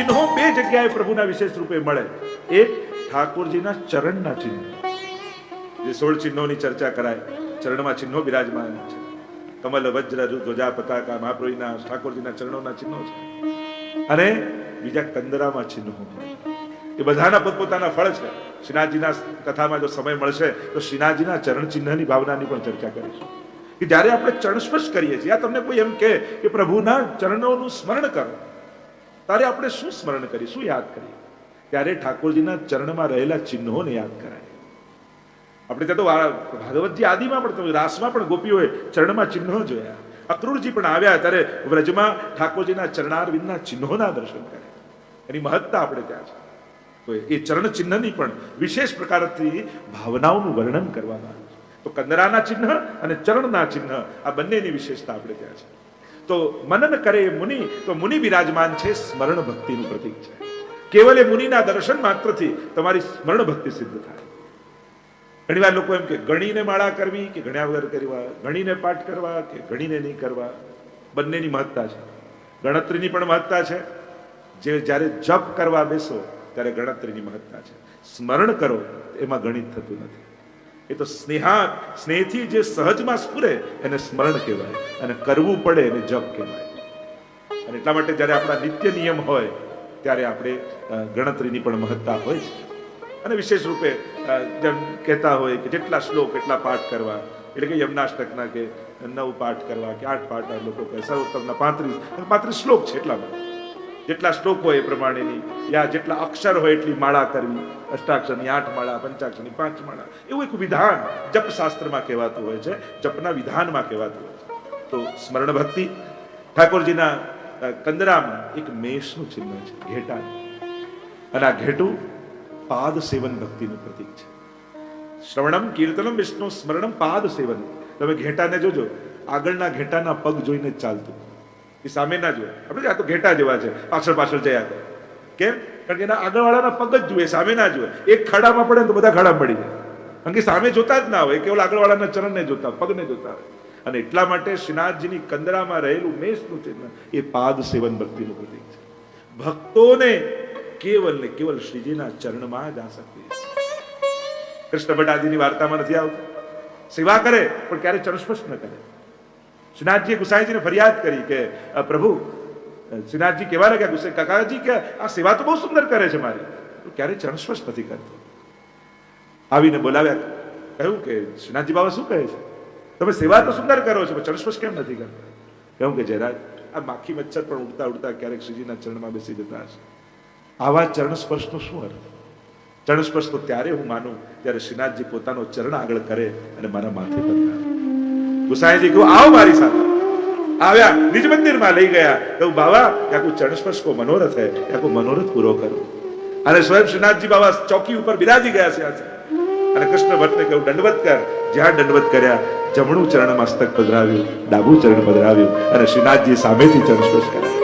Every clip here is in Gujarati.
ચિહ્નો બે જગ્યાએ પ્રભુના વિશેષ રૂપે મળે. એક ઠાકોરજીના ચરણના ચિહ્નો, જે 16 ચિહ્નોની ચર્ચા કરાય, ચરણમાં ચિહ્નો બિરાજમાન છે. કમલ, વજ્ર, ધ્વજા, પતાકા, મહાપ્રભુના ઠાકોરજીના ચરણોના ચિહ્નો છે. અને બીજા કંદરામાં ચિહ્નો. એ બધાના પોતપોતાના ફળ છે. શ્રીનાથજીના કથામાં જો સમય મળશે તો શ્રીનાથજીના ચરણ ચિહ્નની ભાવનાની પણ ચર્ચા કરીશું. કે જ્યારે આપણે ચરણ સ્પર્શ કરીએ છીએ, આ તમને કોઈ એમ કહે કે પ્રભુના ચરણોનું સ્મરણ કરો, ત્યારે આપણે શું સ્મરણ કરીએ, શું યાદ કરીએ? ત્યારે ઠાકોરજીના ચરણમાં રહેલા ચિહ્નોને યાદ કરાય. આપણે ત્યાં તો ભાગવતજી આદિમાં પણ, રાસમાં પણ ગોપીઓએ ચરણમાં ચિહ્નો જોયા. અક્રૂરજી પણ આવ્યા ત્યારે વ્રજમાં ઠાકોરજીના ચરણારવિંદના ચિહ્નોના દર્શન કર્યા. એની મહત્તા આપણે ત્યાં છે. તો એ ચરણ ચિહ્નની પણ વિશેષ પ્રકારથી ભાવનાઓનું વર્ણન કરવામાં આવ્યું છે. તો કંદરાના ચિહ્ન અને ચરણના ચિહ્ન આ બંનેની વિશેષતા આપણે ત્યાં છે. તો મનન કરે મુનિ, તો મુનિ બિરાજમાન છે, સ્મરણ ભક્તિનું પ્રતીક છે. કેવલ એ મુનિના દર્શન માત્રથી તમારી સ્મરણ ભક્તિ સિદ્ધ થાય. ઘણી વાર લોકો એમ કે ગણીને માળા કરવી કે ગણ્યા વગર કરવા, ગણીને પાઠ કરવા કે ગણીને નહીં કરવા, બંનેની મહત્તા છે. ગણતરીની પણ મહત્તા છે. જે જ્યારે જપ કરવા બેસો ત્યારે ગણતરીની મહત્તા છે. સ્મરણ કરો એમાં ગણિત થતું નથી. એ તો સ્નેહથી જે સહજમાં સ્ફુરે એને સ્મરણ કહેવાય, અને કરવું પડે એને જપ કહેવાય. અને એટલા માટે જ્યારે આપણા નિત્ય નિયમ હોય ત્યારે આપણે ગણતરીની પણ મહત્તા હોય છે. અને વિશેષ રૂપે જેમ કહેતા હોય કે જેટલા શ્લોક એટલા પાઠ કરવા, એટલે કે યમનાષ્ટકના કે 9 પાઠ કરવા કે 8 પાઠ, લોકો કહે સર્વોત્તમના 35 શ્લોક છે, એટલા માટે જેટલા શ્લોક હોય એ પ્રમાણેની, યા જેટલા અક્ષર હોય એટલી માળા કરવી, અષ્ટાક્ષરની 8 માળા, પંચાક્ષરની 5 માળા, એવું એક વિધાન જપ શાસ્ત્રમાં કહેવાતું હોય છે, જપના વિધાનમાં કહેવાતું હોય છે. તો સ્મરણ ભક્તિ ઠાકોરજીના કંદરામાં એક મેષનું ચિહ્ન છે, ઘેટા. અને આ ઘેટું પાદ સેવન ભક્તિનું પ્રતીક છે. શ્રવણમ કીર્તનમ વિષ્ણુ સ્મરણમ પાદ સેવન. તમે ઘેટાને જોજો, આગળના ઘેટાના પગ જોઈને જ ચાલતું, એ સામે ના જોવે. આપણે આ તો ઘેટા જેવા છે, પાછળ પાછળ જયા કરે. કેમ? કારણ કે એના આગળવાળાના પગ જ જુએ, સામે ના જુએ. એક ખાડામાં પડે તો બધા ખાડામાં પડી જાય, કારણ કે સામે જોતા જ ના હોય, કેવલ આગળવાળાના ચરણને જોતા, પગને જોતા હોય. અને એટલા માટે શ્રીનાથજીની કંદરામાં રહેલું મેષનું ચિહ્ન એ પાદ સેવન ભક્તિનું પ્રતીક છે. ભક્તોને કેવલ ને કેવલ શ્રીજીના ચરણમાં જ આસક્તિ. કૃષ્ણ ભટ્ટાજીની વાર્તામાં નથી આવતું, સેવા કરે પણ ક્યારે ચરણ સ્પર્શ ન કરે. શ્રીનાથજીએ ગુસાઈજીને ફરિયાદ કરી કે પ્રભુ, શ્રીનાથજી કહેવા લાગ્યા ગુસાઈ કાકાજી કે આ સેવા તો બહુ સુંદર કરે છે મારી, ક્યારે ચરણ સ્પર્શ નથી કરતો. આવીને બોલાવ્યા, કહ્યું કે શ્રીનાથજી બાબા શું કહે છે, તમે સેવા તો સુંદર કરો છો પણ ચરણ સ્પર્શ કેમ નથી કરતા? કહ્યું કે જયરાજ, આ માખી મચ્છર પણ ઉડતા ઉડતા ક્યારેક શ્રીજીના ચરણમાં બેસી જતા હશે. આવા ચરણ સ્પર્શનો શું અર્થ? ચરણ સ્પર્શ તો ત્યારે હું માનું જ્યારે શ્રીનાથજી પોતાનો ચરણ આગળ કરે અને મારા માથે પર થાય. ગુસાઈજી કહ્યું આવો મારી સાથે. આવ્યા, નિજ મંદિરમાં લઈ ગયા. કહ્યું બાબા, યા કોઈ ચરણ સ્પર્શ કો મનોરથ હૈ, યા કોઈ મનોરથ પૂરો કરો. અને સ્વયં શ્રીનાથજી બાબા ચોકી ઉપર બિરાજી ગયા છે. અને કૃષ્ણ ભટ્ટને કહ્યું દંડવત કર. જ્યાં દંડવત કર્યા, જમણું ચરણ મસ્તક પધરાવ્યું, ડાબું ચરણ પધરાવ્યું, અને શ્રીનાથજી સામેથી ચરણ સ્પર્શ કર્યા.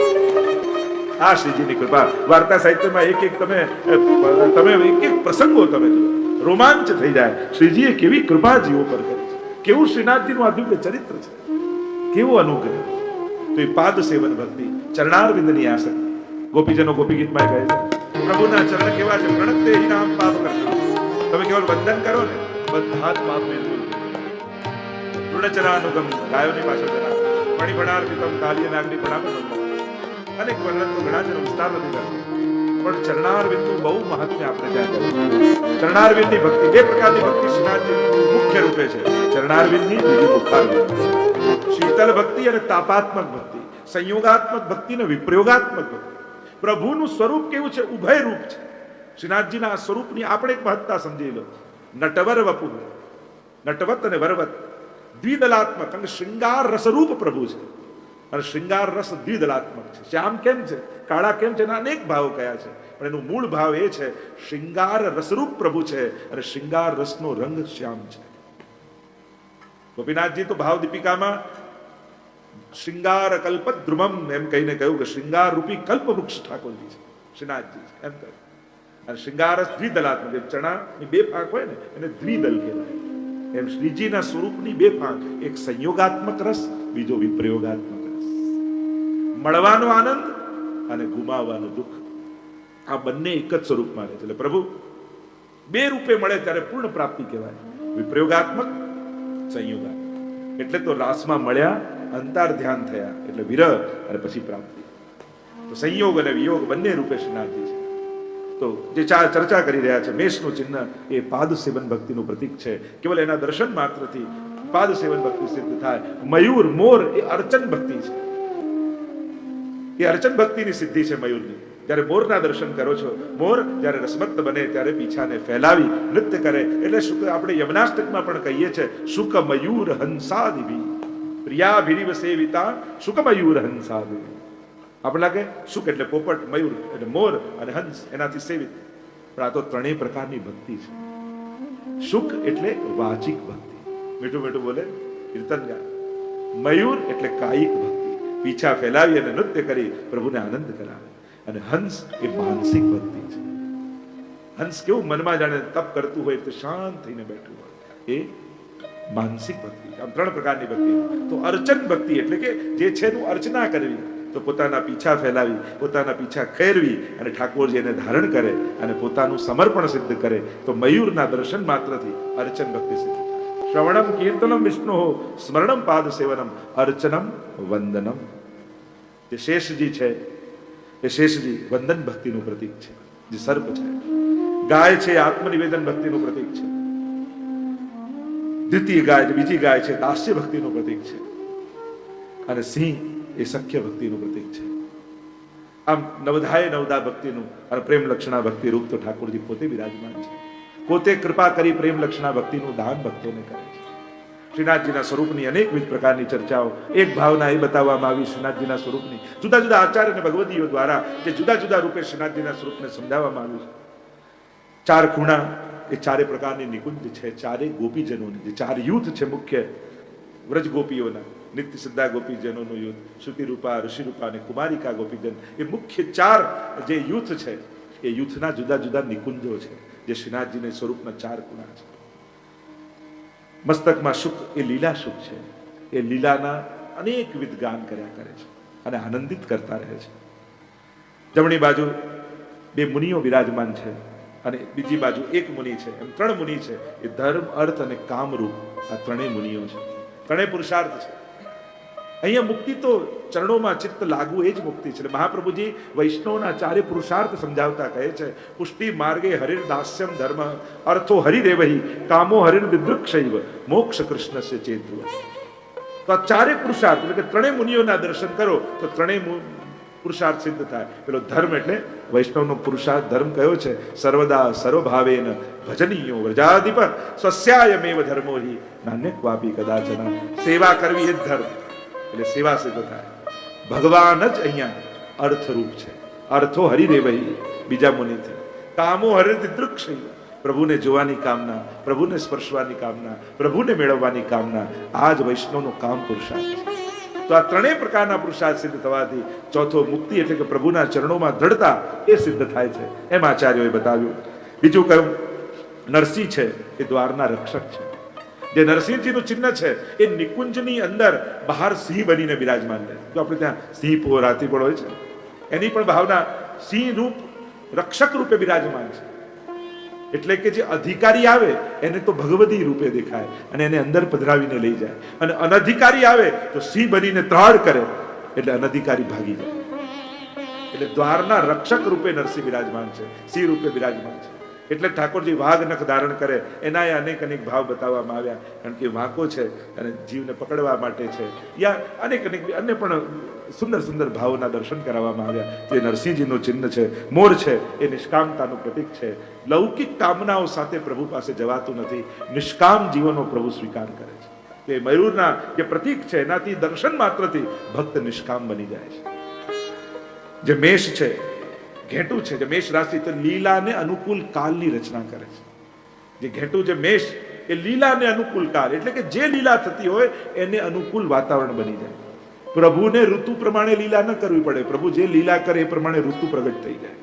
આ શ્રીજીની કૃપા. વાર્તા સાહિત્યમાં એક એક તમે એક એક પ્રસંગો તમે રોમાંચ થઈ જાય. શ્રીજીએ કેવી કૃપા જીવો પર કરી છે, કેવું શ્રીનાથજીનું આદિવ્ય ચરિત્ર છે, કેવો અનુગ્રહ. તો એ પાદ સેવન ભક્તિ, ચરણારવિંદની આસક્તિ. ગોપીજનો ગોપી ગીતમાં કહે છે પ્રભુના ચરણ કેવા છે, પ્રણતે હિ નામ પાપ કરશો. તમે કેવળ વંદન કરો ને, બધા જ પાપ દૂર. ઋણચરાનુગમ, ગાયોની પાછળ જરા મણિભણાર્પિતમ કાલિય નાગની પ્રણામ. અનેક વર્ણન તો ઘણા જનો વિસ્તાર નથી કરતો, પણ ચરણારવિંદનું બહુ મહાત્મ્ય આપણે ત્યાં કહ્યું. ચરણારવિંદની ભક્તિ, બે પ્રકારની ભક્તિ શ્રીનાથજી મુખ્ય રૂપે છે. ચરણારવિંદની, બીજી મુખારવિંદ. શીતલ ભક્તિ અને તાપાત્મક ભક્તિ, સંયોગાત્મક ભક્તિ અને વિપ્રયોગાત્મક ભક્તિ. પ્રભુનું સ્વરૂપ કેવું છે? ઉભય રૂપ છે. શ્રીનાથજીના આ સ્વરૂપની આપણે એક મહત્તા સમજી લો. નટવર વપુ, નટવત અને વરવત, દ્વિદલાત્મક. અને શૃંગાર રસરૂપ પ્રભુ છે, અને શૃંગાર રસ દ્વિદલાત્મક છે. શ્યામ કેમ છે, કાળા કેમ છે, એના અનેક ભાવો કયા છે, પણ એનું મૂળ ભાવ એ છે શૃંગાર રસરૂપ પ્રભુ છે, અને શૃંગાર રસનો રંગ શ્યામ છે. ગોપીનાથજી તો ભાવ દીપિકામાં શૃંગાર કલ્પદ્રુમમ એમ કહીને કહ્યું કે શૃંગાર રૂપી કલ્પ વૃક્ષ ઠાકોરજી છે, શ્રીનાથજી છે એમ કહ્યું. અને શૃંગાર રસ દ્વિદલાત્મક, ચણાની બે પાંખ હોય ને એને દ્વિદલ કહેવાય. એમ શ્રીજીના સ્વરૂપની બે પાંખ, એક સંયોગાત્મક રસ, બીજો વિપ્રયોગાત્મક રસ. મળવાનો આનંદ અને ગુમાવવાનું દુઃખ. આ બંને એક જ સ્વરૂપમાં રહે છે. એટલે પ્રભુ બે રૂપે મળે ત્યારે પૂર્ણ પ્રાપ્તિ કહેવાય. વિપ્રયોગાત્મક, સંયોગાત્મક. એટલે તો રાસમાં મળ્યા, અંતર ધ્યાન થયા, એટલે વિરહ અને પછી પ્રાપ્તિ. તો સંયોગ અને વિયોગ બંને રૂપે શ્રીનાથજી છે. તો જે ચર્ચા કરી રહ્યા છે, મેષનું ચિહ્ન એ પાદ સેવન ભક્તિનું પ્રતીક છે. કેવલ એના દર્શન માત્રથી પાદ સેવન ભક્તિ સિદ્ધ થાય. મયુર, મોર એ અર્ચન ભક્તિ છે. એ અર્ચન ભક્તિની સિદ્ધિ છે મયુરની. જ્યારે મોરના દર્શન કરો છો, મોર જ્યારે રસમત્ત બને ત્યારે પીછાને ફેલાવી નૃત્ય કરે, એટલે શુક આપણે યમનાષ્ટકમાં પણ કહીએ છીએ, શુક મયુર હંસાદિભી પ્રિયાભિરીવ સેવિતા શુક મયુર હંસાદિભી. આપણે લાગે શુક એટલે પોપટ, મયુર એટલે મોર અને હંસ એનાથી સેવિત. પણ આ તો ત્રણેય પ્રકારની ભક્તિ છે. શુક એટલે વાચિક ભક્તિ, મીઠું મીઠું બોલે, કીર્તન ગાય. મયુર એટલે કાયિક ભક્તિ, પીછા ફેલાવી અને નૃત્ય કરી પ્રભુને આનંદ કરાવે. અને હંસ એ માનસિક ભક્તિ છે. હંસ કેવું મનમાં જાણે તપ કરતું હોય તો શાંત થઈને બેઠું હોય, એ માનસિક ભક્તિ. આમ ત્રણ પ્રકારની ભક્તિ. તો અર્ચન ભક્તિ એટલે કે જે છે એનું અર્ચના કરવી, તો પોતાના પીછા ફેલાવી, પોતાના પીછા ખેરવી અને ઠાકોરજીને ધારણ કરે અને પોતાનું સમર્પણ સિદ્ધ કરે. તો મયુરના દર્શન માત્રથી અર્ચન ભક્તિ સિદ્ધ થાય. શ્રવણમ કીર્તનમ વિષ્ણુ સ્મરણમ પાદ સેવનમ અર્ચનમ વંદનમ. જે શેષજી છે એ શેષજી વંદન ભક્તિનું પ્રતીક છે. જે સર્પ છે, ગાય છે આત્મનિવેદન ભક્તિનું પ્રતીક છે. દ્વિતીય ગાય, બીજી ગાય છે દાસ્ય ભક્તિનું પ્રતીક છે. અને સિંહ એ સખ્ય ભક્તિનું પ્રતીક છે. આમ નવધાય નવદા ભક્તિનું અને પ્રેમ લક્ષણા ભક્તિ રૂપ તો ઠાકોરજી પોતે બિરાજમાન છે. પોતે કૃપા કરી પ્રેમ લક્ષણા ભક્તિનું દાન ભક્તોને કરે છે. શ્રીનાથજીના સ્વરૂપની અનેકવિધ પ્રકારની ચર્ચાઓ, એક ભાવના એ બતાવવામાં આવી શ્રીનાથજીના સ્વરૂપની. જુદા જુદા આચાર્ય અને ભગવદીઓ દ્વારા જે જુદા જુદા રૂપે શ્રીનાથજીના સ્વરૂપને સમજાવવામાં આવ્યું છે. ચાર ખૂણા એ ચારે પ્રકારની નિકુંજ છે. ચારે ગોપીજનોની જે ચાર યુથ છે મુખ્ય વ્રજ ગોપીઓના, નિત્ય સિદ્ધા ગોપીજનોનું યુથ, શ્રુતિરૂપા, ઋષિરૂપા અને કુમારિકા ગોપીજન, એ મુખ્ય ચાર જે યુથ છે એ યુથના જુદા જુદા નિકુંજો છે, જે શ્રીનાથજીના સ્વરૂપના ચાર ખૂણા છે. મસ્તકમાં શુક એ લીલા શુક છે. એ લીલાના અનેકવિધ ગાન કર્યા કરે છે અને આનંદિત કરતા રહે છે. જમણી બાજુ બે મુનિઓ બિરાજમાન છે અને બીજી બાજુ એક મુનિ છે. એમ ત્રણ મુનિ છે. એ ધર્મ, અર્થ અને કામરૂપ આ ત્રણેય મુનિઓ છે. ત્રણેય પુરુષાર્થ છે. અહીંયા મુક્તિ તો ચરણોમાં ચિત્ત લાગવું એ જ મુક્તિ છે. મહાપ્રભુજી વૈષ્ણવના ચારે પુરુષાર્થ સમજાવતા કહે છે, પુષ્ટિ માર્ગે હરિર દાસ્યમ ધર્મ, અર્થો હરિરેવહી, કામો હરિર વિદૃક્ષૈવ, મોક્ષ કૃષ્ણસ્ય ચેતવ. તો આ ચારે પુરુષાર્થ એટલે કે ત્રણેય મુનિઓના દર્શન કરો તો ત્રણેય પુરુષાર્થ સિદ્ધ થાય. પેલો ધર્મ એટલે વૈષ્ણવનો પુરુષાર્થ ધર્મ કયો છે, સર્વદા સર્વભાવેન ભજનીયો વ્રજાધિપ સ્વસ્યાયમેવ ધર્મો હિ નાન્ય ક્વાપી કદાચન. સેવા કરવી એ જ ધર્મ, એટલે સેવા સિદ્ધ થાય. ભગવાન જ અહીંયા અર્થરૂપ છે. અર્થો હરિરેવહી બીજા મુનિથી, કામો હરિદૃક્ષૈવ પ્રભુને જોવાની કામના, પ્રભુને સ્પર્શવાની કામના, પ્રભુને મેળવવાની કામના, આ જ વૈષ્ણવનો કામ પુરુષાર્થ છે. તો આ ત્રણેય પ્રકારના પુરુષાર્થ સિદ્ધ થવાથી ચોથો મુક્તિ એટલે કે પ્રભુના ચરણોમાં દ્રઢતા એ સિદ્ધ થાય છે. એમ આચાર્યોએ બતાવ્યું. બીજું કયું, નરસિંહ છે એ દ્વારના રક્ષક છે. જે નરસિંહજીનું ચિહ્ન છે એ નિકુંજની અંદર બહાર સિંહ બનીને બિરાજમાન રહે. જો આપણે ત્યાં સિંહ રાતી પણ હોય છે, એની પણ ભાવના સિંહ રૂપ રક્ષક રૂપે બિરાજમાન છે. એટલે કે જે અધિકારી આવે એને તો ભગવદી રૂપે દેખાય અને એને અંદર પધરાવીને લઈ જાય, અને અનધિકારી આવે તો સિંહ બનીને ત્રાડ કરે એટલે અનધિકારી ભાગી જાય. એટલે દ્વારના રક્ષક રૂપે નરસિંહ બિરાજમાન છે, સિંહ રૂપે બિરાજમાન છે. એટલે ઠાકોરજી વાઘ નખ ધારણ કરે એના અનેક અનેક ભાવ બતાવવામાં આવ્યા. કારણ કે વાંકો છે અને જીવને પકડવા માટે છે, યા અનેક અનેક અન્ય પણ સુંદર સુંદર ભાવોના દર્શન કરાવવામાં આવ્યા. જે નરસિંહજીનું ચિહ્ન છે, મોર છે એ નિષ્કામતાનું પ્રતીક છે. લૌકિક કામનાઓ સાથે પ્રભુ પાસે જવાતું નથી, નિષ્કામ જીવનનો પ્રભુ સ્વીકાર કરે છે. તે મયુરના જે પ્રતીક છે એનાથી દર્શન માત્રથી ભક્ત નિષ્કામ બની જાય છે. જે મેષ છે, ઘેટું છે, જે મેષ રાશિ તો લીલાને અનુકૂળ કાલની રચના કરે છે. જે ઘેટું જે મેષ એ લીલાને અનુકૂળ કાલ એટલે કે જે લીલા થતી હોય એને અનુકૂળ વાતાવરણ બની જાય. પ્રભુને ઋતુ પ્રમાણે લીલા ન કરવી પડે, પ્રભુ જે લીલા કરે એ પ્રમાણે ઋતુ પ્રગટ થઈ જાય.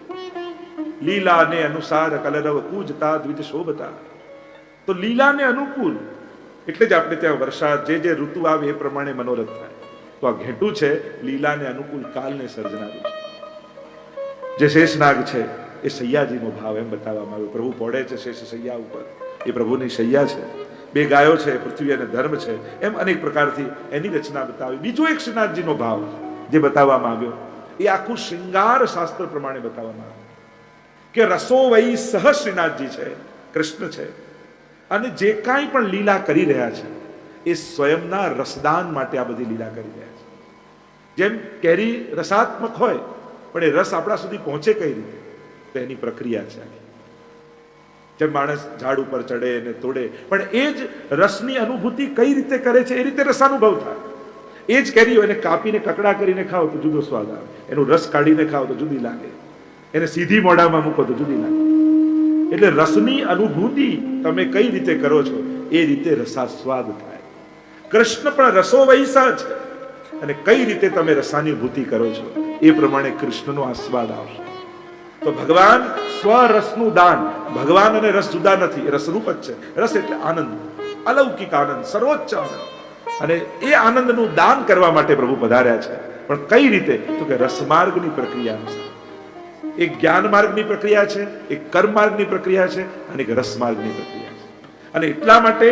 લીલાને અનુસાર કલરવ કૂજતા દ્વિજ શોભતા. તો લીલાને અનુકૂળ એટલે જ આપણે ત્યાં વરસાદ જે ઋતુ આવે એ પ્રમાણે મનોરથ થાય. તો આ ઘેટું છે લીલાને અનુકૂળ કાલને સર્જનારું છે. જે શેષનાગ છે એ એ સૈયાજીનો ભાવ એમ બતાવવામાં આવ્યો. પ્રભુ પોડે છે શેષ સૈયા ઉપર, એ પ્રભુની સૈયા છે. બે ગાયો છે, પૃથ્વી અને ધર્મ છે, એમ અનેક પ્રકારથી એની રચના બતાવી. બીજો એક શ્રીનાથજીનો ભાવ જે બતાવવામાં આવ્યો એ આખું શૃંગાર શાસ્ત્ર પ્રમાણે બતાવવામાં આવ્યું કે રસો વૈ સહ શ્રીનાથજી છે, કૃષ્ણ છે, અને જે કાંઈ પણ લીલા કરી રહ્યા છે એ સ્વયંના રસદાન માટે આ બધી લીલા કરી રહ્યા છે. જેમ કેરી રસાત્મક હોય પણ એ રસ આપણા સુધી પહોંચે કઈ રીતે, તો એની પ્રક્રિયા છે. જેમ માણસ ઝાડ ઉપર ચડે અને તોડે, પણ એ જ રસની અનુભૂતિ કઈ રીતે કરે છે એ રીતે રસાનુભવ થાય. એ જ કેરી એને કાપીને કકડા કરીને ખાઓ તો જુદો સ્વાદ આવે, એનું રસ કાઢીને ખાઓ તો જુદી લાગે, એને સીધી મોઢામાં મૂકો તો જુદી લાગે. એટલે રસની અનુભૂતિ તમે કઈ રીતે કરો છો એ રીતે રસાસ્વાદ થાય. કૃષ્ણ પણ રસો વૈસા છે, અને કઈ રીતે તમે રસાનુભૂતિ કરો છો એ પ્રમાણે કૃષ્ણનો આસ્વાદ આવશે. તો ભગવાન સ્વરસનું દાન, ભગવાન અને રસ જુદા નથી, રસરૂપ જ છે. રસ એટલે આનંદ, અલૌકિક આનંદ, સર્વોચ્ચ આનંદ, અને એ આનંદનું દાન કરવા માટે પ્રભુ પધાર્યા છે. પણ કઈ રીતે, તો કે રસમાર્ગની પ્રક્રિયા અનુસાર. એક જ્ઞાન માર્ગની પ્રક્રિયા છે, એક કર્મ માર્ગની પ્રક્રિયા છે, અને એક રસ માર્ગની પ્રક્રિયા છે. અને એટલા માટે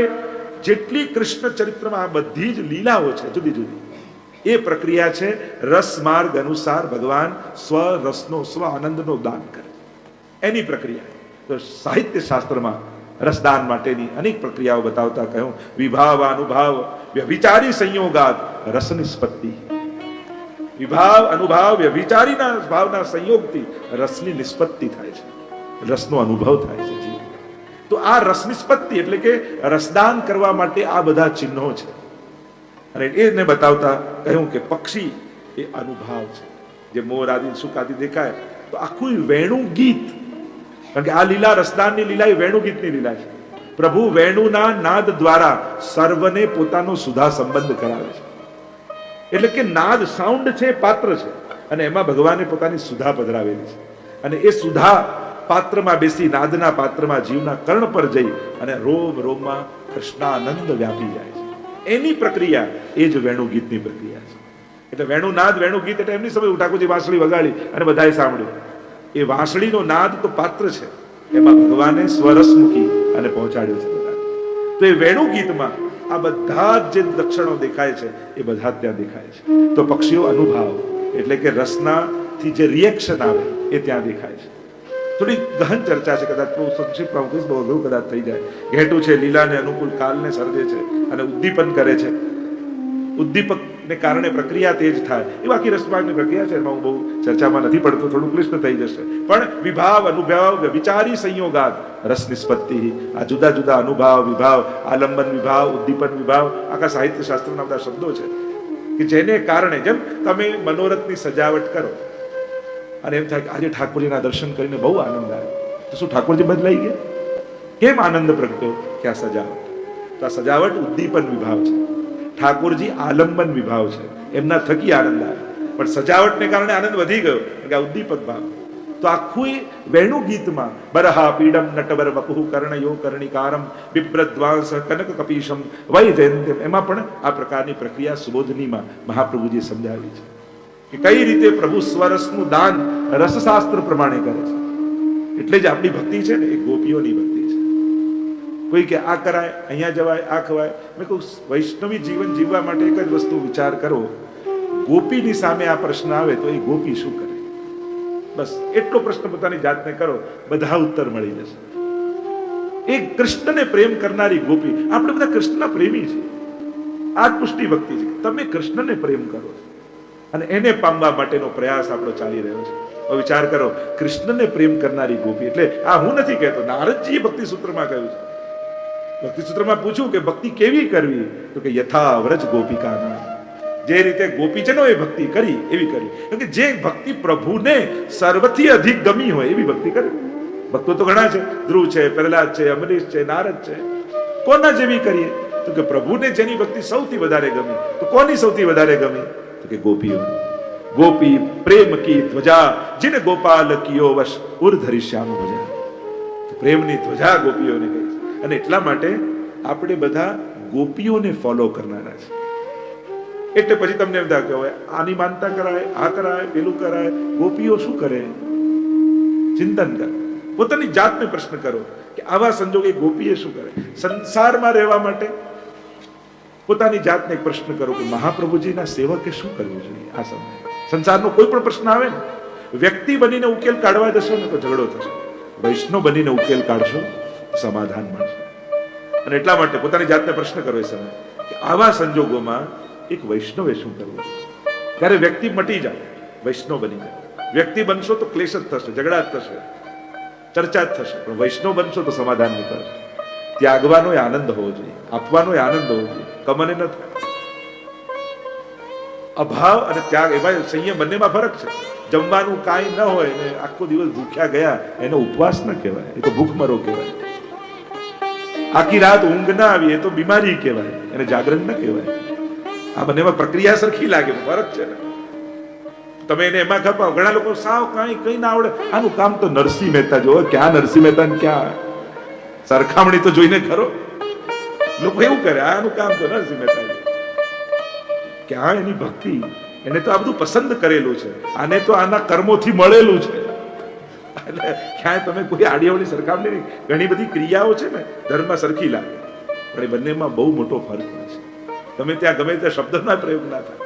જેટલી કૃષ્ણ ચરિત્રમાં આ બધી જ લીલાઓ છે જુદી જુદી, એ પ્રક્રિયા છે રસ માર્ગ અનુસાર ભગવાન સ્વ રસનો, સ્વ આનંદનો દાન કરે, એની પ્રક્રિયા. તો સાહિત્ય શાસ્ત્રમાં રસદાન માટેની અનેક પ્રક્રિયાઓ બતાવતા કહ્યું, વિભાવ અનુભાવ વ્યભિચારી સંયોગાત રસ નિષ્પત્તિ. વિભાવ અનુભાવ વ્યભિચારીના ભાવના સંયોગથી રસની નિષ્પત્તિ થાય છે, રસનો અનુભવ થાય છે. તો આ રસ નિષ્પત્તિ એટલે કે રસદાન કરવા માટે આ બધા ચિહ્નો છે. અને એને બતાવતા કહ્યું કે પક્ષી એ અનુભાવ છે. જે મોર આદિ સુખ આદિ દેખાય તો આખું વેણુ ગીત, કારણ કે આ લીલા રસદાનની લીલા એ વેણુ ગીતની લીલા છે. પ્રભુ વેણુના નાદ દ્વારા સર્વને પોતાનો સુધા સંબંધ કરાવે છે. એટલે કે નાદ સાઉન્ડ છે, પાત્ર છે, અને એમાં ભગવાને પોતાની સુધા પધરાવેલી છે. અને એ સુધા પાત્રમાં બેસી, નાદના પાત્રમાં જીવના કર્ણ પર જઈ અને રોમ રોમમાં કૃષ્ણાનંદ વ્યાપી જાય છે. એની પ્રક્રિયા એ જ વેણુ ગીતની પ્રક્રિયા છે. એટલે વેણુ નાદ, વેણુ ગીત એટલે એમની સમય ઠાકોરજી વાંસળી વગાડી અને બધાએ સાંભળ્યું. એ વાંસળીનો નાદ તો પાત્ર છે, એમાં ભગવાને સ્વરસ મૂકી અને પહોંચાડ્યો છે. તો એ વેણુ ગીતમાં આ બધા જ જે લક્ષણો દેખાય છે એ બધા ત્યાં દેખાય છે. તો પક્ષીઓ અનુભાવ એટલે કે રસનાથી જે રિએક્શન આવે એ ત્યાં દેખાય છે. થોડી ગહન ચર્ચા છે, કદાચ બહુ સંક્ષિપ્તમાં કહીશ, બહુ અઘરું કદાચ થઈ જાય. ઘેટું છે, લીલાને અનુકૂળ કાલને સર્જે છે અને ઉદ્દીપન કરે છે. ઉદ્દીપકને કારણે પ્રક્રિયા તેજ થાય, એ બાકી રસમાર્ગની પ્રક્રિયા છે, એમાં હું બહુ ચર્ચામાં નથી પડતો, થોડું ક્લિષ્ટ થઈ જશે. પણ વિભાવ અનુભાવ વિચારી સંયોગાત રસ નિષ્પત્તિ, આ જુદા જુદા અનુભાવ, વિભાવ, આલંબન વિભાવ, ઉદ્દીપન વિભાવ, આખા સાહિત્ય શાસ્ત્રના બધા શબ્દો છે કે જેને કારણે, જેમ તમે મનોરથની સજાવટ કરો અને એમ થાય કે આજે ઠાકોરજીના દર્શન કરીને બહુ આનંદ આવ્યો, તો શું ઠાકોરજી બદલાઈ ગયા? કેમ આનંદ પ્રગટ્યો? કે આ સજાવટ. તો આ સજાવટ ઉદ્દીપન વિભાવ છે, ઠાકોરજી આલંબન વિભાવ છે, એમના થકી આનંદ આવે. પણ સજાવટને કારણે આનંદ વધી ગયો, કે આ ઉદ્દીપક ભાવ. તો આખું વેણુ ગીતમાં બરહા પીડમ નટવર વપુઃ કર્ણયો કર્ણિકારમ બિભ્રદ્વાંસ કનક કપીશમ વૈજયંત્યમ, એમાં પણ આ પ્રકારની પ્રક્રિયા સુબોધનીમાં મહાપ્રભુજીએ સમજાવી છે કે કઈ રીતે પ્રભુ સ્વરસનું દાન રસશાસ્ત્ર પ્રમાણે કરે છે. એટલે જ આપણી ભક્તિ છે ને એ ગોપીઓની ભક્તિ છે. કોઈ કે આ કરાય, અહીંયા જવાય, આ ખવાય. મેં કહું વૈષ્ણવી જીવન જીવવા માટે એક જ વસ્તુ વિચાર કરો, ગોપીની સામે આ પ્રશ્ન આવે તો એ ગોપી શું કરે? બસ એટલો પ્રશ્ન પોતાની જાતને કરો, બધા ઉત્તર મળી જશે. એક કૃષ્ણને પ્રેમ કરનારી ગોપી, આપણે બધા કૃષ્ણના પ્રેમી છીએ, આ જ પુષ્ટિ ભક્તિ છે. તમે કૃષ્ણને પ્રેમ કરો છો અને એને પામવા માટેનો પ્રયાસ આપણો ચાલી રહ્યો છે. હવે વિચાર કરો, કૃષ્ણને પ્રેમ કરનારી ગોપી, એટલે આ હું નથી કહેતો, નારદજીએ ભક્તિ સૂત્રમાં કહ્યું છે. ભક્તિ સૂત્રમાં પૂછ્યું કે ભક્તિ કેવી કરવી, તો કે યથા વ્રજ ગોપિકાના, જે રીતે ગોપીજનોએ ભક્તિ કરી એવી કરી. કેમ કે જે ભક્તિ પ્રભુને સર્વથી અધિક ગમી હોય એવી ભક્તિ કરવી. ભક્તો તો ઘણા છે, ધ્રુવ છે, પ્રહલાદ છે, અમરીશ છે, નારદ છે. કોના જેવી કરીએ? તો કે પ્રભુને જેની ભક્તિ સૌથી વધારે ગમી. તો કોની સૌથી વધારે ગમી? તો કે ગોપીઓ. ગોપી પ્રેમ કી ધ્વજા જીને ગોપાલ કિયો વશ ઉર ધરિશ્યામ ભજા. પ્રેમની ધ્વજા ગોપીઓને કહી છે. અને એટલા માટે આપણે બધા ગોપીઓને ફોલો કરનારા છે. એટલે પછી તમને એમ થાય કે હવે આની માનતા કરાય, આ કરાય, પેલું કરાય. ગોપીઓ શું કરે? ચિંતન કરો, પોતાની જાતને પ્રશ્ન કરો કે આવા સંજોગે ગોપીએ શું કરે. સંસારમાં રહેવા માટે પોતાની જાતને એક પ્રશ્ન કરો કે મહાપ્રભુજીના સેવકે શું કરવું જોઈએ. આ સમયે સંસારનો કોઈ પણ પ્રશ્ન આવે ને, વ્યક્તિ બનીને ઉકેલ કાઢવા જશો ને તો ઝઘડો થશે, વૈષ્ણવ બનીને ઉકેલ કાઢશો સમાધાન મળશે. અને એટલા માટે પોતાની જાતને પ્રશ્ન કરો એ સમયે કે આવા સંજોગોમાં એક વૈષ્ણવે શું કરવું. ત્યારે વ્યક્તિ મટી જાય, વૈષ્ણવ બની જાય. વ્યક્તિ બનશો તો ક્લેશ જ થશે, ઝઘડા જ થશે, ચર્ચા જ થશે, પણ વૈષ્ણવ બનશો તો સમાધાન નીકળશે. ત્યાગવાનો એ આનંદ હોવો જોઈએ, આપવાનો એ આનંદ હોવો જોઈએ, કમને ન થાય. અભાવ અને ત્યાગ એમાં સંયમ બંનેમાં ફરક છે. જમવાનું કાંઈ ન હોય ને આખો દિવસ ભૂખ્યા ગયા એનો ઉપવાસ ન કહેવાય, એ તો ભૂખમરો કહેવાય. આખી રાત ઊંઘ ના આવી એ તો બીમારી કહેવાય, એને જાગરણ ન કહેવાય. આ બંનેમાં પ્રક્રિયા સરખી લાગે, ફરક છે ને. તમે એને એમાં ખપાવો. ઘણા લોકો સાવ કઈ ના આવડે, આનું કામ તો નરસિંહ મહેતા જોવો. ક્યાં નરસિંહ મહેતા ને ક્યાં સરખામણી તો જોઈને ખરો. લોકો એવું કરે, આનું કામ તો નરસિંહ મહેતા. ક્યાં એની ભક્તિ, એને તો આ બધું પસંદ કરેલું છે, આને તો આના કર્મોથી મળેલું છે. એટલે ક્યાંય તમે કોઈ આડીઅવળી સરખામણી નહીં. ઘણી બધી ક્રિયાઓ છે ને ધર્મમાં સરખી લાગે, પણ એ બંનેમાં બહુ મોટો ફરક હોય છે. તમે ત્યાં ગમે ત્યાં શબ્દના પ્રયોગ ના થાય.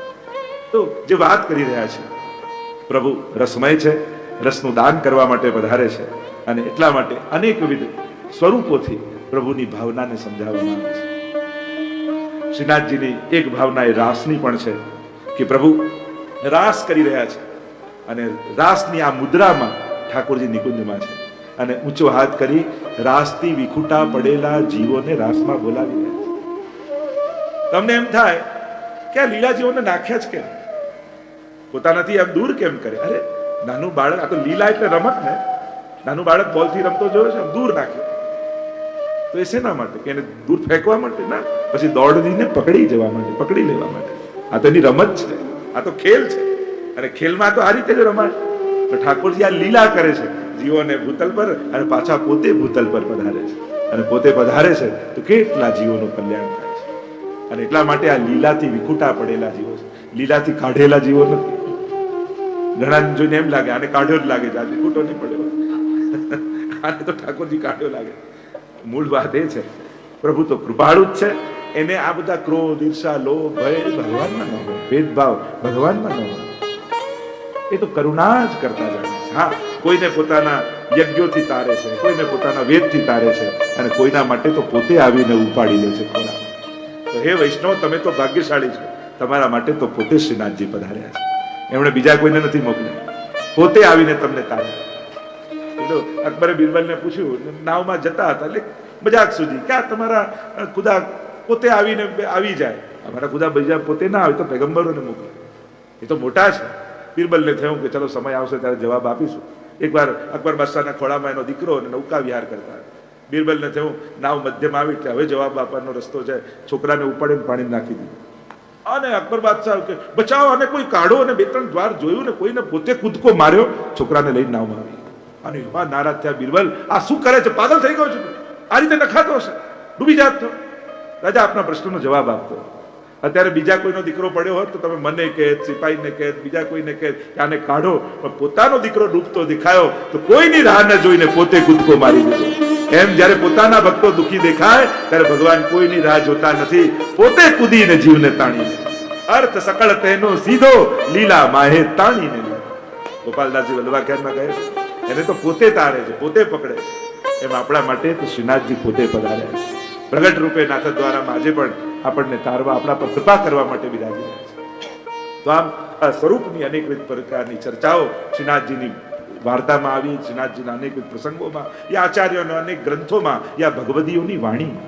તો જે વાત કરી રહ્યા છે, પ્રભુ રસમય છે, રસનું દાન કરવા માટે પધારે છે, અને એટલા માટે અનેકવિધ સ્વરૂપોથી પ્રભુની ભાવનાને સમજાવવામાં આવે છે. શ્રીનાથજીની એક ભાવના એ રાસની પણ છે કે પ્રભુ રાસ કરી રહ્યા છે, અને રાસની આ મુદ્રામાં ઠાકોરજી નિકુંજમાં છે, અને ઊંચો હાથ કરી રાસથી વિખૂટા પડેલા જીવોને રાસમાં બોલાવી રહ્યા છે. તમને એમ થાય કે આ લીલા જીવોને નાખ્યા જ કેમ, પોતાનાથી આમ દૂર કેમ કરે. અરે નાનું બાળક, આ તો લીલા એટલે રમત ને. નાનું બાળક બોલથી રમતો જોયો છે, આમ દૂર નાખ્યો તો એ શેના માટે? કે એને દૂર ફેંકવા માટે ના, પછી દોડીને પકડી જવા માટે, પકડી લેવા માટે. આ તો એની રમત છે, આ તો ખેલ છે, અને ખેલમાં તો આ રીતે જ રમાય. તો ઠાકોરજી આ લીલા કરે છે જીવોને ભૂતલ પર, અને પાછા પોતે ભૂતલ પર પધારે છે, અને પોતે પધારે છે તો કેટલા જીવોનું કલ્યાણ થાય છે. અને એટલા માટે આ લીલાથી વિખૂટા પડેલા જીવો છે, લીલાથી કાઢેલા જીવો નથી. ઘણા જોઈને એમ લાગે આને કાઢ્યો જ લાગે છે, આ વિખૂટો નહીં પડ્યો, આને તો ઠાકોરજી કાઢ્યો લાગે. મૂળ વાત એ છે પ્રભુ તો કૃપાળુ જ છે. એને આ બધા ક્રોધ, ઈર્ષા, લોભ, ભય ભગવાનમાં ન હોય, ભેદભાવ ભગવાનમાં ન હોય. એ તો કરુણા જ કરતા જાણે છે. હા, કોઈને પોતાના યજ્ઞોથી તારે છે, કોઈને પોતાના વેદથી તારે છે, અને કોઈના માટે તો પોતે આવીને ઉપાડી લે છે ખોરાક. તો હે વૈષ્ણવ, તમે તો ભાગ્યશાળી છો, તમારા માટે તો પોતે શ્રીનાથજી પધાર્યા છે. એમણે બીજા કોઈને નથી મોકલ્યા, પોતે આવીને તમને તાર્યા. અકબરે બિરબલને પૂછ્યું, નાવમાં જતા હતા એટલે મજાક સૂજી, ક્યાં તમારા ખુદા પોતે આવીને આવી જાય, અમારા ખુદા બીજા પોતે ના આવે તો પેગમ્બરોને મોકલે, એ તો મોટા છે. બિરબલને થયું કે ચલો સમય આવશે ત્યારે જવાબ આપીશું. એકવાર અકબર બાદશાહના ખોળામાં એનો દીકરો અને નૌકા વિહાર કરતા. બિરબલને થયું નાવ મધ્યમાં આવી એટલે હવે જવાબ આપવાનો રસ્તો છે, છોકરાને ઉપાડીને પાણી નાખી દીધું. અને અકબર બાદશાહ કે બચાવો, અને કોઈ કાઢો, અને 2-3 દ્વાર જોયું ને કોઈને પોતે કૂદકો માર્યો, છોકરાને લઈને નાવમાં આવી. અને એમાં નારાજ થયા બિરબલ, આ શું કરે છે, પાગલ થઈ ગયો છે, આ રીતે નખાતો હશે, ડૂબી જાત. તો રાજા આપના પ્રશ્નનો જવાબ આપતો. અત્યારે બીજા કોઈનો દીકરો પડ્યો હોત તો તમે મને કહે, સિપાહીને કહે, બીજા કોઈને કહે કે આને કાઢો, પણ પોતાનો દીકરો ડૂબતો દેખાયો તો કોઈની રાહ ન જોઈને પોતે કૂદકો મારી દીધો. એમ જ્યારે પોતાના ભક્તો દુખી દેખાય ત્યારે ભગવાન કોઈની રાહ જોતા નથી, પોતે કૂદીને જીવને તાણીને. અર્થ સકળ તેનો સીધો, લીલા માહે તાણીને. ગોપાલદાસજી વલ્લભાખ્યાનમાં કહે છે એને તો પોતે તારે છે, પોતે પકડે છે. એમ આપણા માટે તો શ્રીનાથજી પોતે પધાર્યા છે. પ્રગટ રૂપે નાથ દ્વારામાં આજે પણ આપણને તારવા, આપણા પર કૃપા કરવા માટે બિરાજી રહ્યા છે. તો આમ આ સ્વરૂપની અનેકવિધ પ્રકારની ચર્ચાઓ શ્રીનાથજીની વાર્તામાં આવી, શ્રીનાથજીના અનેકવિધ પ્રસંગોમાં, યા આચાર્યોના અનેક ગ્રંથોમાં, યા ભગવદીઓની વાણીમાં.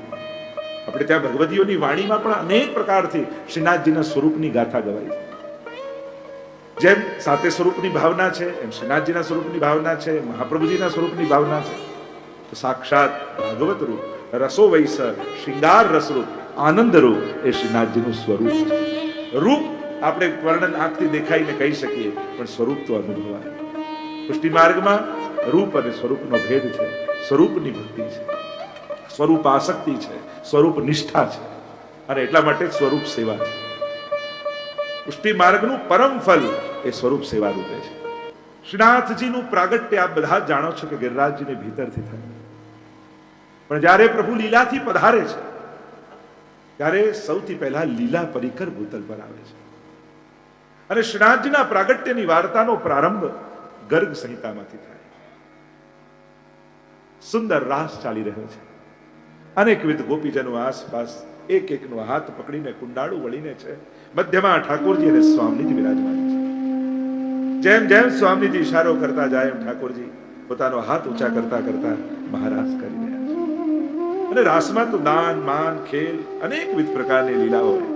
આપણે ત્યાં ભગવદીઓની વાણીમાં પણ અનેક પ્રકારથી શ્રીનાથજીના સ્વરૂપની ગાથા ગવાય છે. જેમ સાતે સ્વરૂપની ભાવના છે, એમ શ્રીનાથજીના સ્વરૂપની ભાવના છે, મહાપ્રભુજીના સ્વરૂપની ભાવના છે. તો સાક્ષાત ભાગવત રૂપ, રસો વૈસ, શૃંગાર રસરૂપ, આનંદ રૂપ એ શ્રીનાથજીનું સ્વરૂપ છે. રૂપ આપણે વર્ણન આંખથી દેખાઈને કહી શકીએ, પણ સ્વરૂપ તો અનુભવાય. પુષ્ટિ માર્ગમાં રૂપ અને સ્વરૂપનો ભેદ છે. સ્વરૂપની ભક્તિ છે, સ્વરૂપ આસક્તિ છે, સ્વરૂપ નિષ્ઠા છે, અને એટલા માટે સ્વરૂપ સેવા છે. પુષ્ટિ માર્ગનું પરમ ફલ એ સ્વરૂપ સેવા રૂપે છે. શ્રીનાથજીનું પ્રાગટ્ય આપ બધા જ જાણો છો કે ગિરિરાજજીને ભીતરથી થાય, પણ જ્યારે પ્રભુ લીલાથી પધારે છે ત્યારે સૌથી પહેલા લીલા પરિકર ભૂતલ પર આવે છે. અને શ્રીનાથજીના પ્રાગટ્યની વાર્તાનો પ્રારંભ ગર્ગ સંહિતામાંથી થાય. સુંદર રાસ ચાલી રહ્યો છે. અનેકવિધ ગોપીજનો આસપાસ એક એકનો હાથ પકડીને કુંડાળું વળીને છે. મધ્યમાં ઠાકોરજી અને સ્વામીજી વિરાજમાન છે. જેમ જેમ સ્વામીજી ઇશારો કરતા જાય એમ ઠાકોરજી પોતાનો હાથ ઊંચા કરતા કરતા મહારાસ કરી રહ્યા છે. અને રાસમાં તો દાન માન ખેલ અનેકવિધ પ્રકારની લીલાઓ હોય.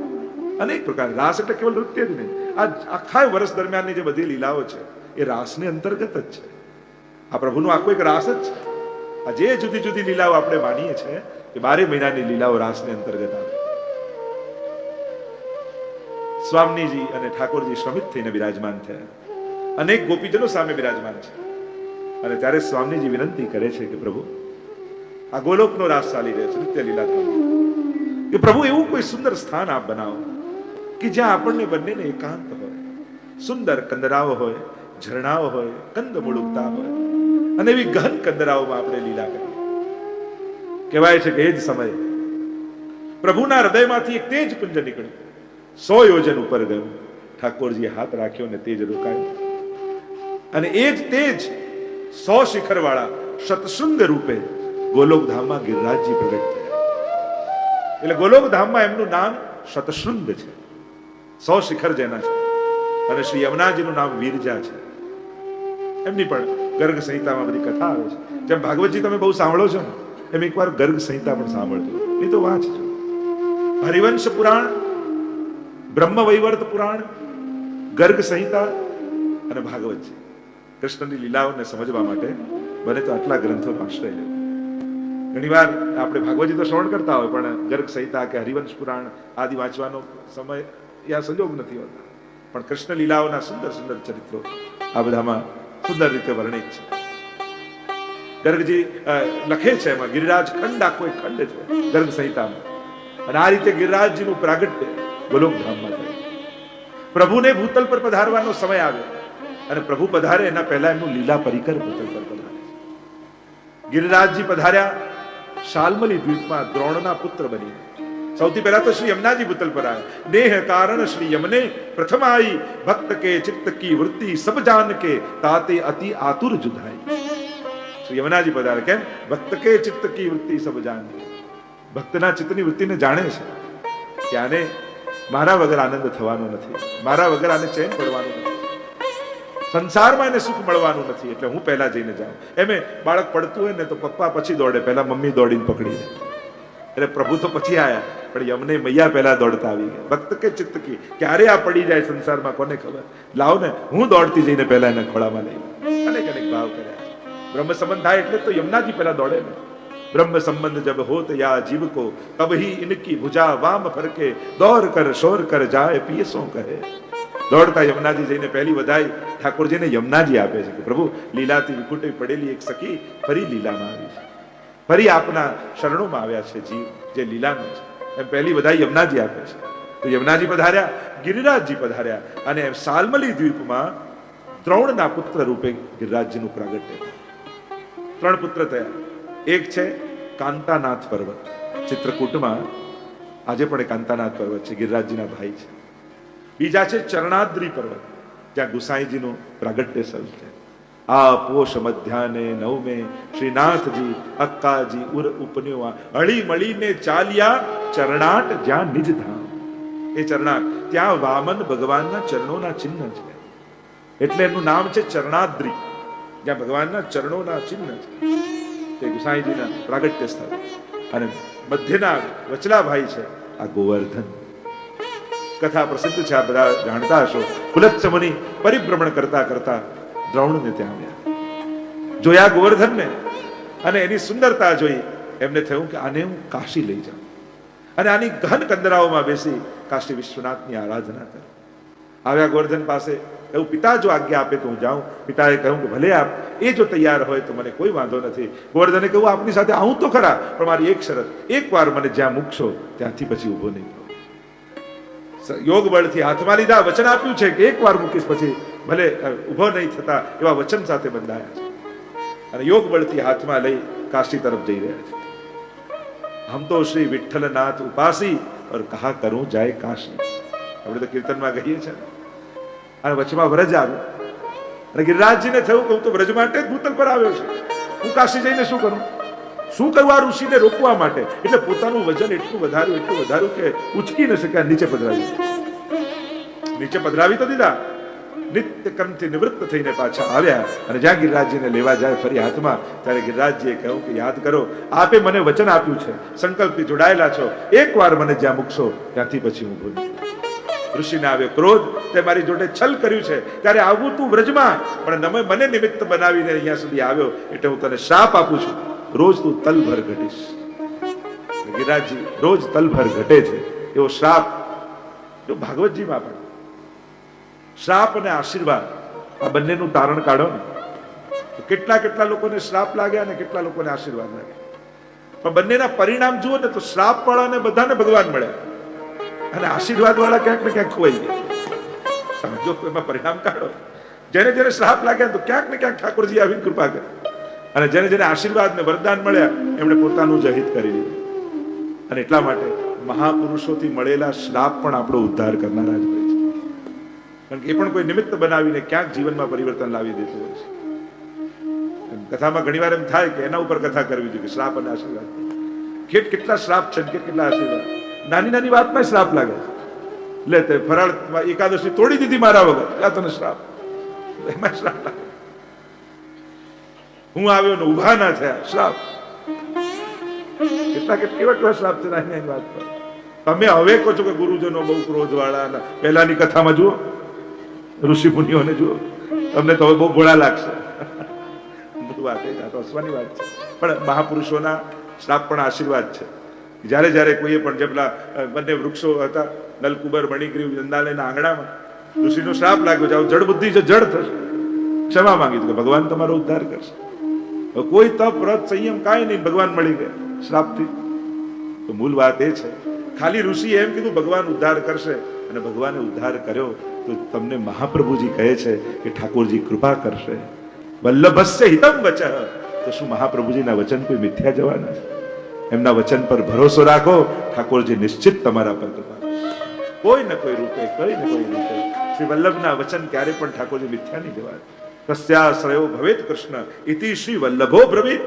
અનેક પ્રકાર. રાસ એટલે કેવલ નૃત્ય જ નહીં, આ આખા વર્ષ દરમિયાનની જે બધી લીલાઓ છે એ રાસને અંતર્ગત જ છે. આ પ્રભુનો આખો એક રાસ જ છે. આ જે જુદી જુદી લીલાઓ આપણે માનીએ છીએ કે 12 મહિનાની લીલાઓ રાસને અંતર્ગત આવે. સ્વામીજી અને ઠાકોરજી શ્રમિત થઈને બિરાજમાન થયા. અનેક ગોપીજનો સામે બિરાજમાન છે. અને ત્યારે સ્વામીજી વિનંતી કરે છે કે પ્રભુ, આ ગોલોકનો રાસ ચાલી રહ્યો છે, નિત્ય લીલા થાય, કે પ્રભુ એવું કોઈ સુંદર સ્થાન આપ બનાવો કે જ્યાં આપણને બંનેને એકાંત હોય, સુંદર કંદરાઓ હોય, ઝરણાઓ હોય, કંદમૂળ ઉગતા હોય, અને એવી ગહન કંદરાઓમાં આપણે લીલા કરીએ. કહેવાય છે કે એ જ સમયે પ્રભુના હૃદયમાંથી એક તેજ પુંજ નીકળ્યું, 100 યોજન ઉપર ગયું. ઠાકોરજીએ હાથ રાખ્યો અને તેજ રોકાયું. અને એ જ તેજ 100 શિખર વાળા શતશૃંગ રૂપે ગોલોકધામમાં ગિરિરાજજી પ્રગટ થયા. એટલે ગોલોકધામમાં એમનું નામ શતશૃંગ છે, 100 શિખર જેના છે. અને શ્રી યમુનાજીનું નામ વીરજા છે. એમની પણ ગર્ગ સંહિતામાં બધી કથા આવે છે. જેમ ભાગવતજી તમે બહુ સાંભળો છો ને, એમ એકવાર ગર્ગ સંહિતા પણ સાંભળજો, એ તો વાંચજો. હરિવંશ પુરાણ, બ્રહ્મ વૈવર્ત પુરાણ, ગર્ગ સંહિતા અને ભાગવતજી, કૃષ્ણની લીલાઓને સમજવા માટે બને તો આટલા ગ્રંથોનો આશ્રય લેવો. ઘણીવાર આપણે ભાગવતજી તો શ્રવણ કરતા હોય, પણ ગર્ગ સંહિતા કે હરિવંશ પુરાણ આદિ વાંચવાનો સમય યા સંજોગ નથી હોતા. પણ કૃષ્ણ લીલાઓના સુંદર સુંદર ચરિત્રો આ બધામાં સુંદર રીતે વર્ણિત છે. ગર્ગજી લખે છે એમાં ગિરિરાજ ખંડ, આખો એક ખંડ છે ગર્ગ સંહિતામાં. અને આ રીતે ગિરિરાજજીનું પ્રાગટ્ય ગોલોકધામમાં થયું. પ્રભુને ભૂતલ પર પધારવાનો સમય આવ્યો અને પ્રભુ પધારે એના પહેલા એમનું લીલા પરિકર ભૂતલ પર પધારે. ગિરિરાજજી પધાર્યા શાલ્મલી દ્વીપમાં દ્રોણના પુત્ર બની. સૌથી પહેલા તો શ્રી યમુનાજી ભૂતલ પર આવ્યા. દેહ કારણ શ્રી યમને પ્રથમ આઈ, ભક્ત કે ચિત્ત કી વૃત્તિ સબ જાન કે તાતે અતિ આતુર જુધાઈ. શ્રી યમુનાજી પધારે. કેમ? ભક્ત કે ચિત્ત કી વૃત્તિ સબ જાન. ભક્તના ચિત્તની વૃત્તિને જાણે છે કે આને મારા વગર આનંદ થવાનો નથી, મારા વગર આને ચેન પડવાનું નથી, સંસારમાં એને સુખ મળવાનું નથી, એટલે હું પહેલા જઈને જાઉં. એમે બાળક પડતું હોય ને તો પપ્પા પછી દોડે, પહેલા મમ્મી દોડીને પકડી લે. એટલે પ્રભુ તો પછી આયા, પણ યમને મૈયા પહેલા દોડતા આવી ગયા. ભક્ત કે ચિત્ત કી, ક્યારે આ પડી જાય સંસારમાં કોને ખબર. લાવ ને, હું દોડતી જઈને પહેલા એના ખોળામાં લઈ. અનેક અનેક ભાવ કર્યા. બ્રહ્મ સંબંધ થાય એટલે તો યમુનાજી પહેલા દોડે ને. ब्रह्म संबंध जब होत या जीव को तब ही इनकी भुजा वाम फरके दौड़ कर शोर कर जाए पियसो કહે. દોડતા યમુનાજી જઈને પહેલી વધાઈ ઠાકોરજીને યમુનાજી આપે છે કે પ્રભુ, લીલાથી વિખૂટી પડેલી એક સખી ફરી લીલામાં આવી છે, ફરી આપના શરણોમાં આવ્યા છે જીવ જે લીલામાં છે. એમ પહેલી વધાઈ યમુનાજી આપે છે. તો યમુનાજી પધાર્યા, ગિરિરાજજી પધાર્યા, અને શાલ્મલી દ્વીપમાં દ્રોણના પુત્ર રૂપે ગિરિરાજજીનું પ્રાગટ્ય. 3 પુત્ર થયા. એક છે કાંતાનાથ પર્વત, ચિત્રકૂટમાં આજે પણ કાંતાનાથ પર્વત છે, ગિરિરાજજીના ભાઈ છે. બીજા છે ચરણાદ્રી પર્વત, જ્યાં ગુસાઈજીનું પ્રાગટ્ય શરૂ છે. આ પોષ મધ્યાને 9મે શ્રીનાથજી અક્કાજી ઉર ઉપન્યુઆ હળી મળીને ચાલ્યા ચરણાટ જ્યાં નિજ ધામ. એ ચરણાટ, ત્યાં વામન ભગવાનના ચરણોના ચિહ્ન છે, એટલે એનું નામ છે ચરણાદ્રી, જ્યાં ભગવાનના ચરણોના ચિહ્ન છે. તે ગુસાઈજીના પ્રાગટ્ય સ્થળ. અને મધ્યના વચલા ભાઈ છે આ ગોવર્ધન. કથા પ્રસિદ્ધ છે, આ બધા જાણતા હશો. પુલત્સ મુનિ પરિભ્રમણ કરતા કરતા દ્રોણને ત્યાં આવ્યા, જોયા ગોવર્ધનને, અને એની સુંદરતા જોઈ એમને થયું કે આને હું કાશી લઈ જાઉં અને આની ગહન કંદરાઓમાં બેસી કાશી વિશ્વનાથની આરાધના કરું. આવ્યા ગોવર્ધન પાસે. એવું પિતા જો આજ્ઞા આપે તો હું જાઉં. પિતાએ કહ્યું કે ભલે આપ, એ જો તૈયાર હોય તો મને કોઈ વાંધો નથી. ગોવર્ધને કહ્યું આપની સાથે આવું તો ખરા, પણ મારી એક શરત, એકવાર મને જ્યાં મૂકશો ત્યાંથી પછી ઊભો નહીં થયો. યોગ બળથી હાથમાં લીધા, વચન આપ્યું છે કે એકવાર મૂકીશ પછી ભલે ઉભો નહીં થતા એવા વચન સાથે બંધાયા છે અને યોગ બળથી હાથમાં લઈ કાશી તરફ જઈ રહ્યા છે. હમ તો શ્રી વિઠ્ઠલનાથ ઉપાસી और कहा करूं જાય કાશી. આપણે તો કીર્તનમાં કહીએ છીએ અને વચમાં વ્રજ આવ્યો અને ગિરિરાજજીને થયું કે હું તો વ્રજ માટે જ ભૂતલ પર આવ્યો છું, હું કાશી જઈને શું કરું, શું કરું આ ઋષિને રોકવા માટે. એટલે પોતાનું વજન એટલું વધાર્યું કે ઉચકી ન શક્યા, નીચે પધરાવી તો દીધા. નિત્ય કર્મથી નિવૃત્ત થઈને પાછા આવ્યા અને જ્યાં ગિરિરાજજીને લેવા જાય ફરી હાથમાં, ત્યારે ગિરિરાજજીએ કહ્યું કે યાદ કરો, આપે મને વચન આપ્યું છે, સંકલ્પથી જોડાયેલા છો, એકવાર મને જ્યાં મૂકશો ત્યાંથી પછી હું ભૂલી. ઋષિને આવ્યો ક્રોધ, તે મારી જોડે છલ કર્યું છે, ત્યારે આવું તું વ્રજમાં, પણ મને નિમિત્ત બનાવીને અહીંયા સુધી આવ્યો, એટલે હું તને શ્રાપ આપું છું, રોજ તું તલભર ઘટીશ. ગિરિરાજજી રોજ તલભર ઘટે છે એવો શ્રાપ જો ભાગવતજીમાં પણ. શ્રાપ અને આશીર્વાદ આ બંનેનું તારણ કાઢો ને તો કેટલા લોકોને શ્રાપ લાગ્યા અને કેટલા લોકોને આશીર્વાદ લાગ્યા, પણ બંનેના પરિણામ જુઓ ને તો શ્રાપ વાળાને બધાને ભગવાન મળ્યા અને આશીર્વાદ વાળા ક્યાંક ને ક્યાંક ખોવાઈ ગયા. જો એમાં પરિણામ કાઢો, જેને શ્રાપ લાગ્યા તો ક્યાંક ને ક્યાંક ઠાકોરજી આવીને કૃપા કરી, અને જેને આશીર્વાદ ને વરદાન મળ્યા એમણે પોતાનું જ હિત કરી લીધું. અને એટલા માટે મહાપુરુષોથી મળેલા શ્રાપ પણ આપણો ઉદ્ધાર કરનારા જ હોય છે, કારણ કે એ પણ કોઈ નિમિત્ત બનાવીને ક્યાંક જીવનમાં પરિવર્તન લાવી દેતું હોય છે. કથામાં ઘણી વાર એમ થાય કે એના ઉપર કથા કરવી જોઈએ કે શ્રાપ અને આશીર્વાદ. કેટલા શ્રાપ છે કેટલા આશીર્વાદ. નાની વાતમાં શ્રાપ લાગે છે. લે તે ફરાળ એકાદશી તોડી દીધી મારા વગર, ત્યાં તને શ્રાપ, એમાં શ્રાપ લાગે. હું આવ્યો ને ઉભા ના થયા, શ્રાપ. કેવા શ્રાપ છે નાની વાત પર. તમે હવે કહો છો કે ગુરુજનો બહુ ક્રોધ વાળા, પહેલાની કથામાં જુઓ, ઋષિ મુનિઓને જુઓ, તમને તો હવે બહુ ભોળા લાગશે. વાત તો હસવાની વાત છે, પણ મહાપુરુષોના શ્રાપ પણ આશીર્વાદ છે. જ્યારે કોઈએ પણ જેટલા બંને વૃક્ષો હતા, નલકુબર, મણિગ્રીવ, ચંદાલયના આંગણામાં ઋષિનો શ્રાપ લાગ્યો, જાઓ જડ બુદ્ધિ છે, જડ થશે, ક્ષમા માંગી તો ભગવાન તમારો ઉદ્ધાર કરશે. કોઈ તપ, વ્રત, સંયમ કાંઈ નહીં, ભગવાન મળી ગયા શ્રાપથી. તો મૂળ વાત એ છે, ખાલી ઋષિએ એમ કીધું ભગવાન ઉદ્ધાર કરશે, અને ભગવાને ઉદ્ધાર કર્યો તો તમને મહાપ્રભુજી કહે છે કે ઠાકોરજી કૃપા કરશે. વલ્લભસ્ય હિતમ વચઃ. તો શું મહાપ્રભુજીના વચન કોઈ મિથ્યા જવાના છે? એમના વચન પર ભરોસો રાખો, ઠાકોરજી નિશ્ચિત તમારા પર કૃપા કરશે. કોઈ ને કોઈ રૂપે, કોઈ ને કોઈ રૂપે. શ્રી વલ્લભના વચન ક્યારે પણ ઠાકોરજી મિથ્યા નહીં જવાના. કસ્યાશ્રયો ભવેત કૃષ્ણ ઇતિ શ્રી વલ્લભો બ્રવીત.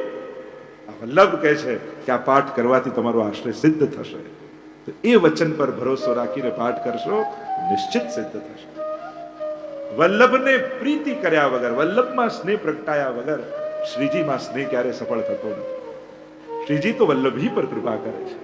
આ વલ્લભ કહે છે કે આ પાઠ કરવાથી તમારો આશ્રય સિદ્ધ થશે. તો એ વચન પર ભરોસો રાખીને પાઠ કરશો, નિશ્ચિત સિદ્ધ થશે. વલ્લભને પ્રીતિ કર્યા વગર, વલ્લભમાં સ્નેહ પ્રગટાયા વગર શ્રીજીમાં સ્નેહ ક્યારે સફળ થતો નથી. શ્રીજી તો વલ્લભી પર કૃપા કરે છે.